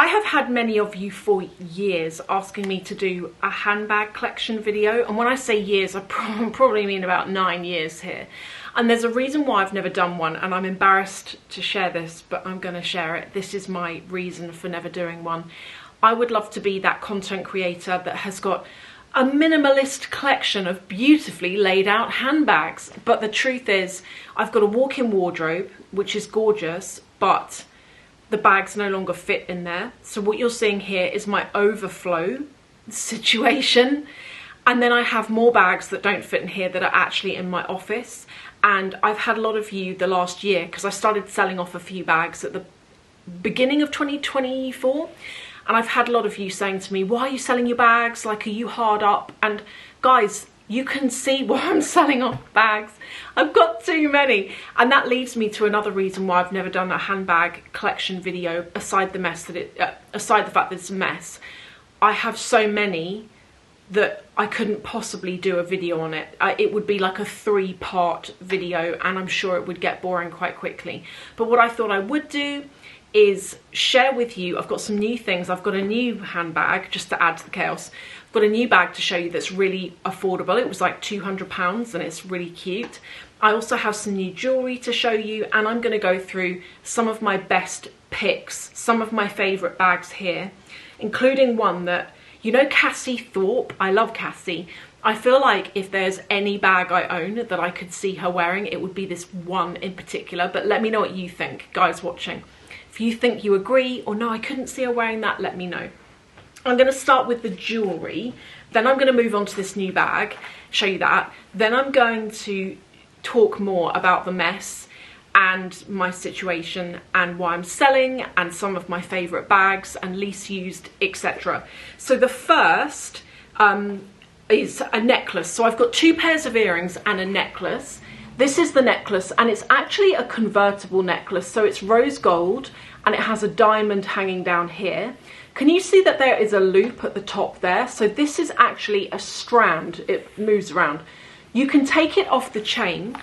have had many of you for years asking me to do a handbag collection video, and when I say years, I probably mean about 9 years here. And there's a reason why I've never done one, and I'm embarrassed to share this, but I'm going to share it. This is my reason for never doing one. I would love to be that content creator that has got a minimalist collection of beautifully laid out handbags. But the truth is, I've got a walk-in wardrobe, which is gorgeous, but the bags no longer fit in there. So what you're seeing here is my overflow situation. And then I have more bags that don't fit in here that are actually in my office. And I've had a lot of you the last year, because I started selling off a few bags at the beginning of 2024. And I've had a lot of you saying to me, why are you selling your bags? Like, are you hard up? And guys, you can see why I'm selling off bags. I've got too many. And that leads me to another reason why I've never done a handbag collection video, aside the fact that it's a mess. I have so many that I couldn't possibly do a video on it. It would be like a 3-part video, and I'm sure it would get boring quite quickly. But what I thought I would do is share with you, I've got some new things. I've got a new handbag, just to add to the chaos. I've got a new bag to show you that's really affordable. It was like £200 and it's really cute. I also have some new jewellery to show you, and I'm going to go through some of my best picks, some of my favourite bags here, including one that, you know, Cassie Thorpe. I love Cassie. I feel like if there's any bag I own that I could see her wearing, it would be this one in particular. But let me know what you think, guys watching. If you think you agree, or no, I couldn't see her wearing that, let me know. I'm going to start with the jewellery, then I'm going to move on to this new bag, show you that. Then I'm going to talk more about the mess and my situation and why I'm selling, and some of my favourite bags and least used, etc. So the first is a necklace. So I've got 2 pairs of earrings and a necklace. This is the necklace, and it's actually a convertible necklace. So it's rose gold and it has a diamond hanging down here. Can you see that there is a loop at the top there? So this is actually a strand. It moves around. You can take it off the chain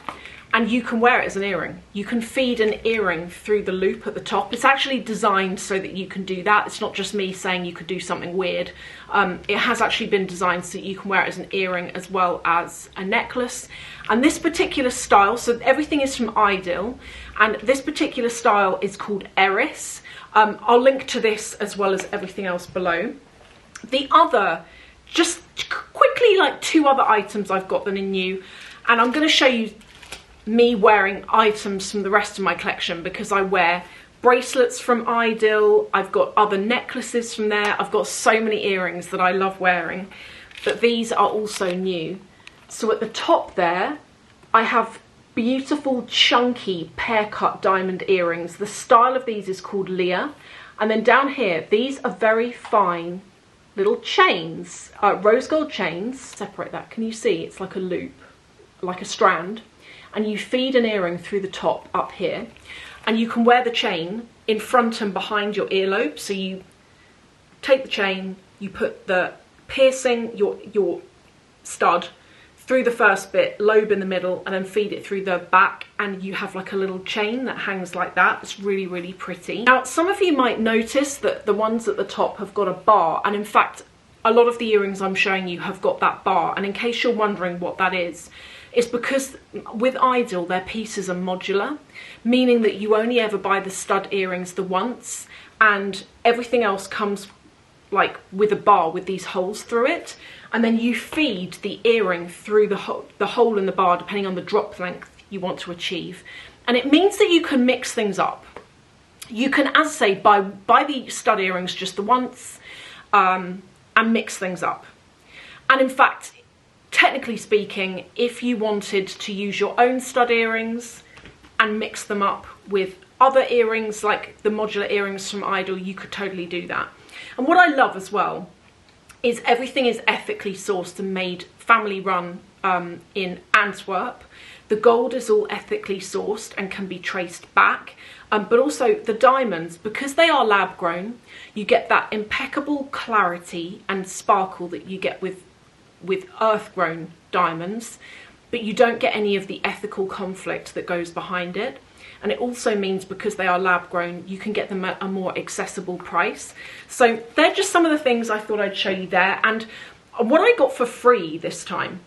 and you can wear it as an earring. You can feed an earring through the loop at the top. It's actually designed so that you can do that. It's not just me saying you could do something weird. It has actually been designed so that you can wear it as an earring as well as a necklace. And this particular style, so everything is from Ideal, and this particular style is called Eris. I'll link to this as well as everything else below. The other, just quickly, like 2 other items I've got that are new, and I'm going to show you me wearing items from the rest of my collection, because I wear bracelets from Ideal, I've got other necklaces from there, I've got so many earrings that I love wearing, but these are also new. So at the top there, I have beautiful chunky pear cut diamond earrings. The style of these is called Leah. And then down here, these are very fine little chains, rose gold chains. Separate that, can you see? It's like a loop, like a strand. And you feed an earring through the top up here, and you can wear the chain in front and behind your earlobe. So you take the chain, you put the piercing, your stud, through the first bit, lobe in the middle, and then feed it through the back, and you have like a little chain that hangs like that. It's really, really pretty. Now, some of you might notice that the ones at the top have got a bar, and in fact, a lot of the earrings I'm showing you have got that bar. And in case you're wondering what that is, it's because with Ideal, their pieces are modular, meaning that you only ever buy the stud earrings the once, and everything else comes like with a bar with these holes through it, and then you feed the earring through the hole in the bar depending on the drop length you want to achieve. And it means that you can mix things up. You can, as I say, buy the stud earrings just the once, and mix things up. And in fact, technically speaking, if you wanted to use your own stud earrings and mix them up with other earrings like the modular earrings from Ideal, you could totally do that. And what I love as well is everything is ethically sourced and made, family run, in Antwerp. The gold is all ethically sourced and can be traced back, but also the diamonds, because they are lab grown, you get that impeccable clarity and sparkle that you get with earth grown diamonds, but you don't get any of the ethical conflict that goes behind it. and it also means because they are lab grown, you can get them at a more accessible price. So they're just some of the things I thought I'd show you there, and what I got for free this time.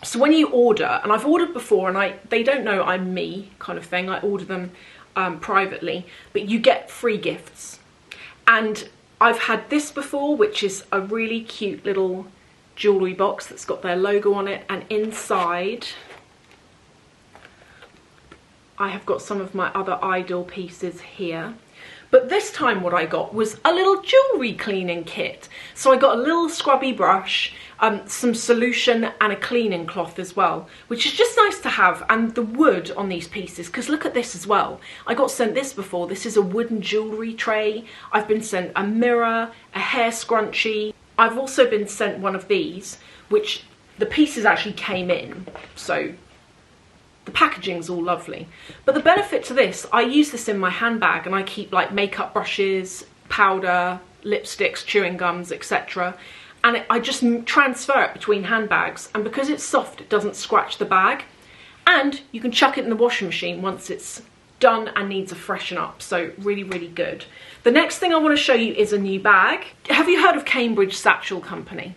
So when you order, and I've ordered before, and they don't know I'm me kind of thing, I order them privately, but you get free gifts. And I've had this before, which is a really cute little jewellery box that's got their logo on it, and inside I have got some of my other Idol pieces here. But this time what I got was a little jewellery cleaning kit. So I got a little scrubby brush, some solution and a cleaning cloth as well, which is just nice to have. And the wood on these pieces, because look at this as well. I got sent this before. This is a wooden jewellery tray. I've been sent a mirror, a hair scrunchie. I've also been sent one of these, which the pieces actually came in. So the packaging's all lovely. But the benefit to this, I use this in my handbag, and I keep like makeup brushes, powder, lipsticks, chewing gums, etc. And I just transfer it between handbags, and because it's soft, it doesn't scratch the bag. And you can chuck it in the washing machine once it's done and needs a freshen up. So really, really good. The next thing I want to show you is a new bag. Have you heard of Cambridge Satchel Company?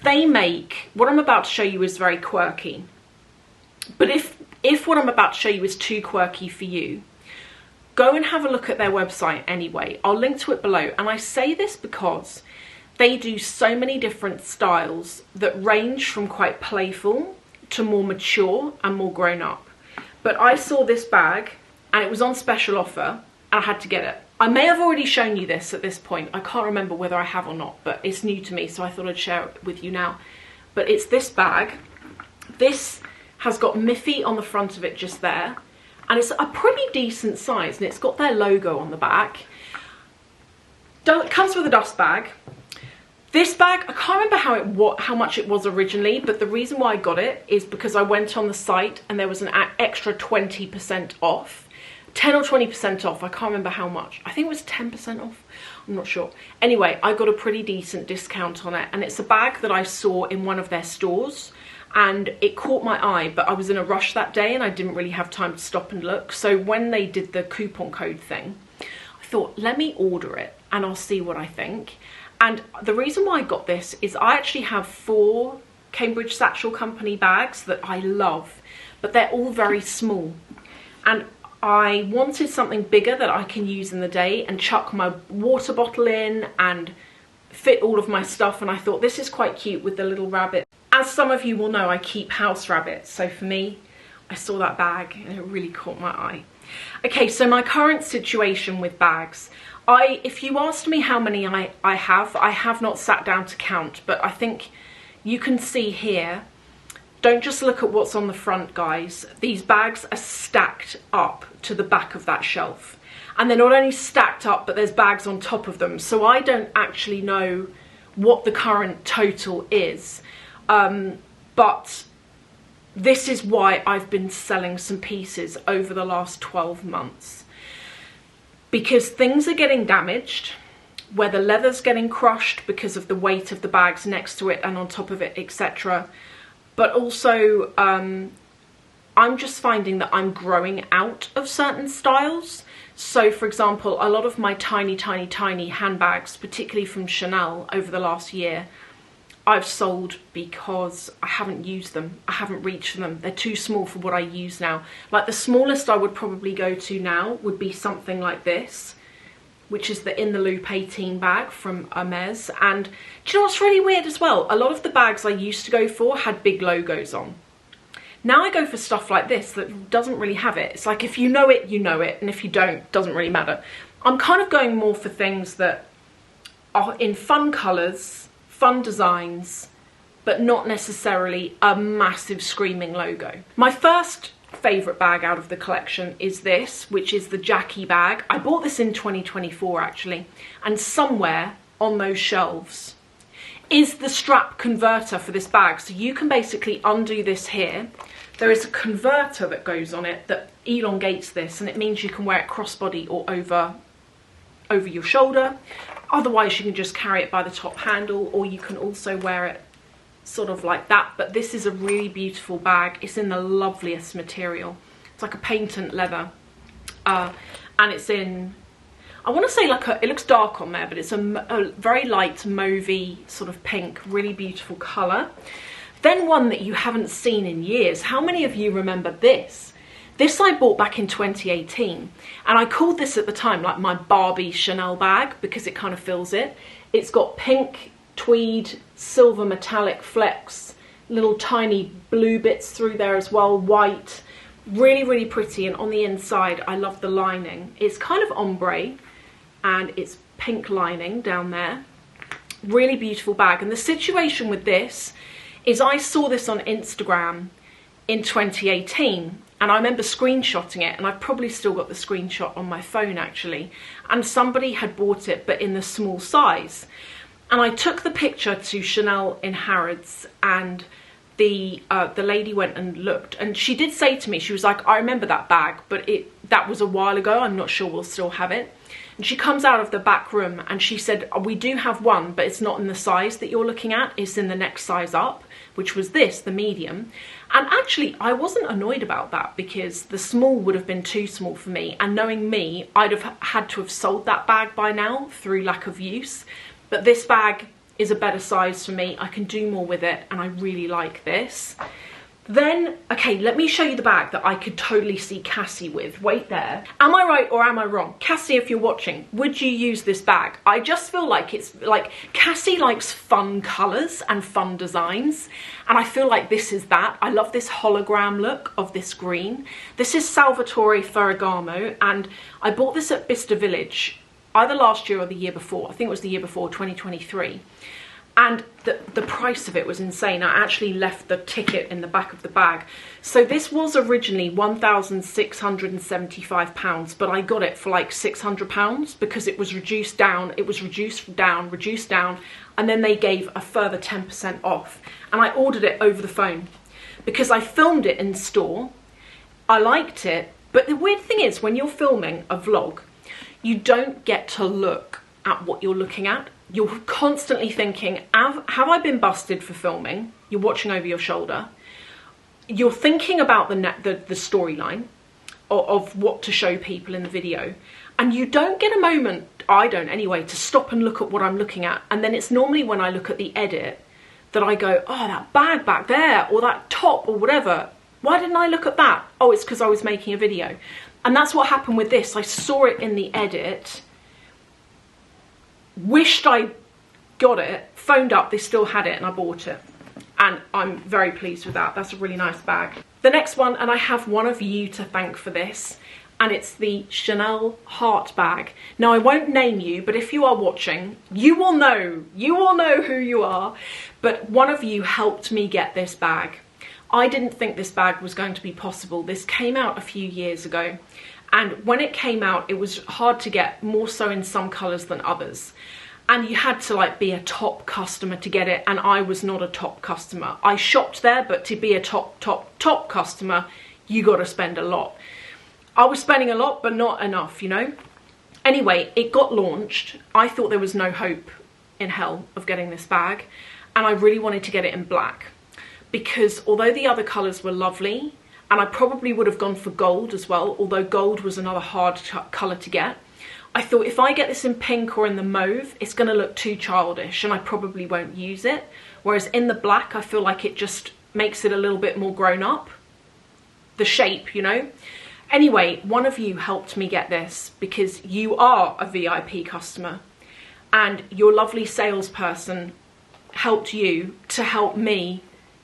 They make, what I'm about to show you is very quirky. But if what I'm about to show you is too quirky for you, go and have a look at their website anyway. I'll link to it below. And I say this because they do so many different styles that range from quite playful to more mature and more grown up. But I saw this bag and it was on special offer and I had to get it. I may have already shown you this at this point. I can't remember whether I have or not, but it's new to me, so I thought I'd share it with you now. But it's this bag. This has got Miffy on the front of it just there, and it's a pretty decent size, and it's got their logo on the back. It comes with a dust bag. This bag, I can't remember how much it was originally, but the reason why I got it is because I went on the site and there was an extra 20% off. 10 or 20% off, I can't remember how much. I think it was 10% off, I'm not sure. Anyway, I got a pretty decent discount on it, and it's a bag that I saw in one of their stores, and it caught my eye, but I was in a rush that day and I didn't really have time to stop and look. So when they did the coupon code thing, I thought, let me order it and I'll see what I think. And the reason why I got this is I actually have 4 Cambridge Satchel Company bags that I love, but they're all very small. And I wanted something bigger that I can use in the day and chuck my water bottle in and fit all of my stuff, and I thought this is quite cute with the little rabbit. As some of you will know, I keep house rabbits, so for me, I saw that bag and it really caught my eye. Okay, so my current situation with bags. If you asked me how many I have not sat down to count, but I think you can see here. Don't just look at what's on the front, guys. These bags are stacked up to the back of that shelf. And they're not only stacked up, but there's bags on top of them. So I don't actually know what the current total is. But this is why I've been selling some pieces over the last 12 months. Because things are getting damaged, where the leather's getting crushed because of the weight of the bags next to it and on top of it, etc. But also, I'm just finding that I'm growing out of certain styles. So for example, a lot of my tiny, tiny, tiny handbags, particularly from Chanel over the last year, I've sold because I haven't used them. I haven't reached for them. They're too small for what I use now. Like the smallest I would probably go to now would be something like this, which is the In the Loop 18 bag from Hermes. And do you know what's really weird as well? A lot of the bags I used to go for had big logos on. Now I go for stuff like this that doesn't really have it. It's like if you know it, you know it, and if you don't, it doesn't really matter. I'm kind of going more for things that are in fun colours, fun designs, but not necessarily a massive screaming logo. My first favourite bag out of the collection is this, which is the Jackie bag. I bought this in 2024 actually, and somewhere on those shelves is the strap converter for this bag. So you can basically undo this here. There is a converter that goes on it that elongates this, and it means you can wear it crossbody or over your shoulder. Otherwise you can just carry it by the top handle, or you can also wear it sort of like that. But this is a really beautiful bag. It's in the loveliest material. It's like a patent leather. and it's in, I want to say like it looks dark on there, but it's a very light mauvey sort of pink, really beautiful colour. Then one that you haven't seen in years. How many of you remember this? This I bought back in 2018, and I called this at the time like my Barbie Chanel bag because it kind of fills it. It's got pink tweed, silver metallic flecks, little tiny blue bits through there as well, white, really, really pretty. And on the inside, I love the lining. It's kind of ombre, and it's pink lining down there. Really beautiful bag. And the situation with this is I saw this on Instagram in 2018, and I remember screenshotting it, and I've probably still got the screenshot on my phone actually, and somebody had bought it but in the small size. And I took the picture to Chanel in Harrods, and the lady went and looked, and she did say to me, she was like, I remember that bag, but that was a while ago, I'm not sure we'll still have it. And she comes out of the back room and she said, we do have one, but it's not in the size that you're looking at, it's in the next size up, which was this, the medium. And actually I wasn't annoyed about that because the small would have been too small for me, and knowing me, I'd have had to have sold that bag by now through lack of use. But this bag is a better size for me, I can do more with it, and I really like this. Then, okay, let me show you the bag that I could totally see Cassie with. Wait there. Am I right or am I wrong? Cassie, if you're watching, would you use this bag? I just feel like it's like Cassie likes fun colours and fun designs, and I feel like this is that. I love this hologram look of this green. This is Salvatore Ferragamo, and I bought this at Bicester Village either last year or the year before. I think it was the year before, 2023. And the price of it was insane. I actually left the ticket in the back of the bag. So this was originally £1,675, but I got it for like £600 because it was reduced down, reduced down, and then they gave a further 10% off. And I ordered it over the phone because I filmed it in store. I liked it, but the weird thing is when you're filming a vlog, you don't get to look at what you're looking at. You're constantly thinking, have I been busted for filming? You're watching over your shoulder. You're thinking about the storyline of what to show people in the video. And you don't get a moment, I don't anyway, to stop and look at what I'm looking at. And then it's normally when I look at the edit that I go, oh, that bag back there, or that top, or whatever. Why didn't I look at that? Oh, it's because I was making a video. And that's what happened with this. I saw it in the edit, wished I got it, phoned up, they still had it, and I bought it. And I'm very pleased with that. That's a really nice bag. The next one, and I have one of you to thank for this, and it's the Chanel heart bag. Now I won't name you, but if you are watching, you will know who you are. But one of you helped me get this bag. I didn't think this bag was going to be possible. This came out a few years ago. And when it came out, it was hard to get, more so in some colours than others. And you had to like be a top customer to get it, and I was not a top customer. I shopped there, but to be a top customer, you got to spend a lot. I was spending a lot, but not enough, you know? Anyway, it got launched. I thought there was no hope in hell of getting this bag, and I really wanted to get it in black. Because although the other colours were lovely, and I probably would have gone for gold as well, although gold was another hard colour to get, I thought if I get this in pink or in the mauve, it's going to look too childish and I probably won't use it. Whereas in the black, I feel like it just makes it a little bit more grown up. The shape, you know? Anyway, one of you helped me get this because you are a VIP customer, and your lovely salesperson helped you to help me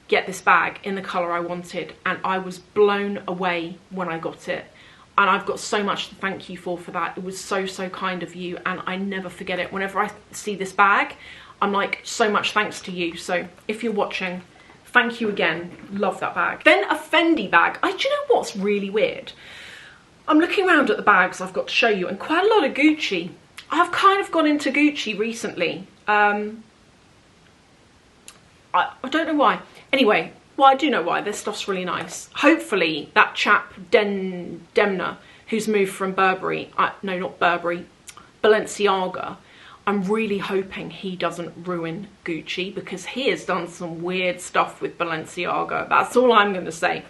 get this bag in the colour I wanted, and I was blown away when I got it. And I've got so much to thank you for that. It was so, so kind of you, and I never forget it. Whenever I see this bag, I'm like, so much thanks to you. So if you're watching, thank you again. Love that bag. Then a Fendi bag. Do you know what's really weird? I'm looking around at the bags I've got to show you, and quite a lot of Gucci. I've kind of gone into Gucci recently. I don't know why. Anyway, well, I do know why. This stuff's really nice. Hopefully that chap Demna, who's moved from Burberry, no, not Burberry, Balenciaga, I'm really hoping he doesn't ruin Gucci, because he has done some weird stuff with Balenciaga. That's all I'm going to say.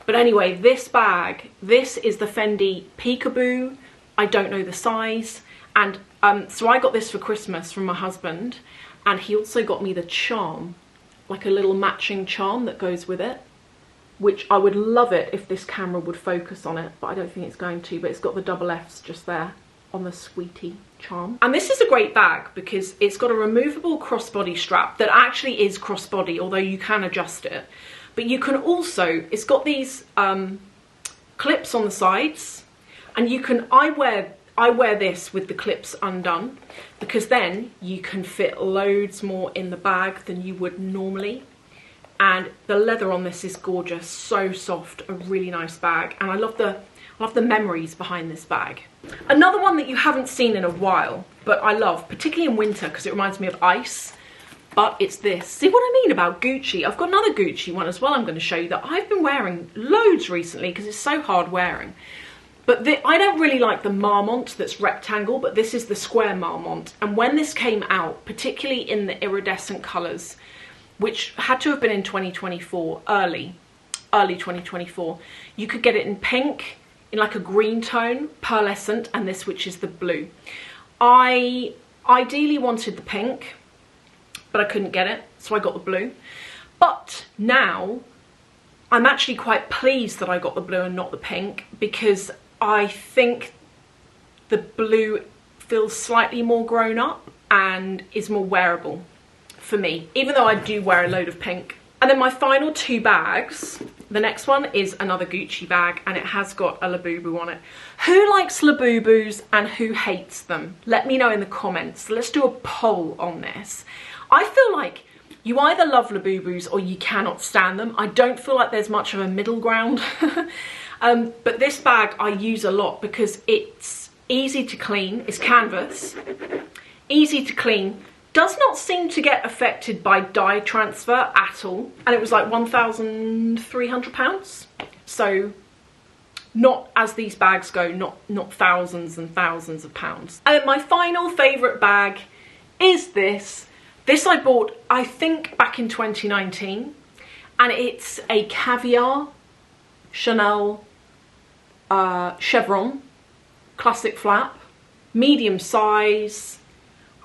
But anyway, this bag, this is the Fendi Peekaboo. I don't know the size. And so I got this for Christmas from my husband, and he also got me the charm, like a little matching charm that goes with it, which I would love it if this camera would focus on it, but I don't think it's going to. But it's got the double F's just there on the sweetie charm. And this is a great bag because it's got a removable crossbody strap that actually is crossbody, although you can adjust it. But you can also, it's got these clips on the sides, and you can, I wear this with the clips undone, because then you can fit loads more in the bag than you would normally. And the leather on this is gorgeous, so soft, a really nice bag. And I love the memories behind this bag. Another one that you haven't seen in a while, but I love, particularly in winter, because it reminds me of ice, but it's this. See what I mean about Gucci? I've got another Gucci one as well I'm going to show you that I've been wearing loads recently because it's so hard wearing. But I don't really like the Marmont that's rectangle, but this is the square Marmont. And when this came out, particularly in the iridescent colours, which had to have been in 2024, early 2024, you could get it in pink, in like a green tone, pearlescent, and this, which is the blue. I ideally wanted the pink, but I couldn't get it, so I got the blue. But now I'm actually quite pleased that I got the blue and not the pink, because I think the blue feels slightly more grown up and is more wearable for me, even though I do wear a load of pink. And then my final two bags, the next one is another Gucci bag, and it has got a Labubu on it. Who likes Labubus and who hates them? Let me know in the comments. Let's do a poll on this. I feel like you either love Labubus or you cannot stand them. I don't feel like there's much of a middle ground. But this bag I use a lot because it's easy to clean. It's canvas, easy to clean. Does not seem to get affected by dye transfer at all. And it was like £1,300. So not, as these bags go, not thousands and thousands of pounds. And my final favourite bag is this. This I bought, I think, back in 2019. And it's a Caviar Chanel chevron, classic flap, medium size.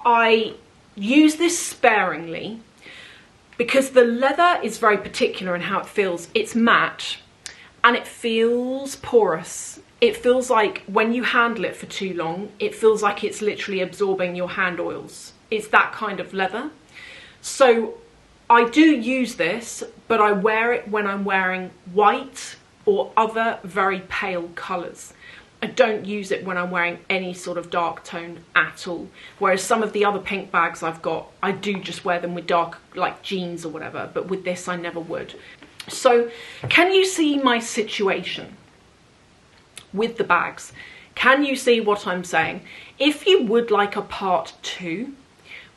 I use this sparingly because the leather is very particular in how it feels. It's matte and it feels porous. It feels like when you handle it for too long, it feels like it's literally absorbing your hand oils. It's that kind of leather. So I do use this, but I wear it when I'm wearing white or other very pale colours. I don't use it when I'm wearing any sort of dark tone at all. Whereas some of the other pink bags I've got, I do just wear them with dark, like jeans or whatever. But with this, I never would. So can you see my situation with the bags? Can you see what I'm saying? If you would like a part 2,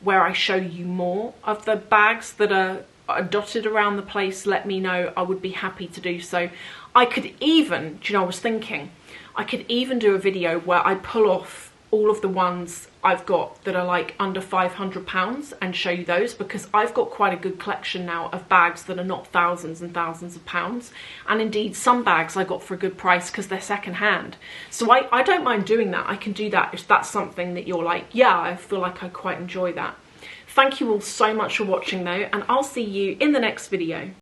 where I show you more of the bags that are dotted around the place, let me know. I would be happy to do so. I could even, do you know, I was thinking, I could even do a video where I pull off all of the ones I've got that are like under £500 and show you those, because I've got quite a good collection now of bags that are not thousands and thousands of pounds. And indeed, some bags I got for a good price because they're second hand. So I don't mind doing that. I can do that if that's something that you're like, yeah, I feel like I quite enjoy that. Thank you all so much for watching though, and I'll see you in the next video.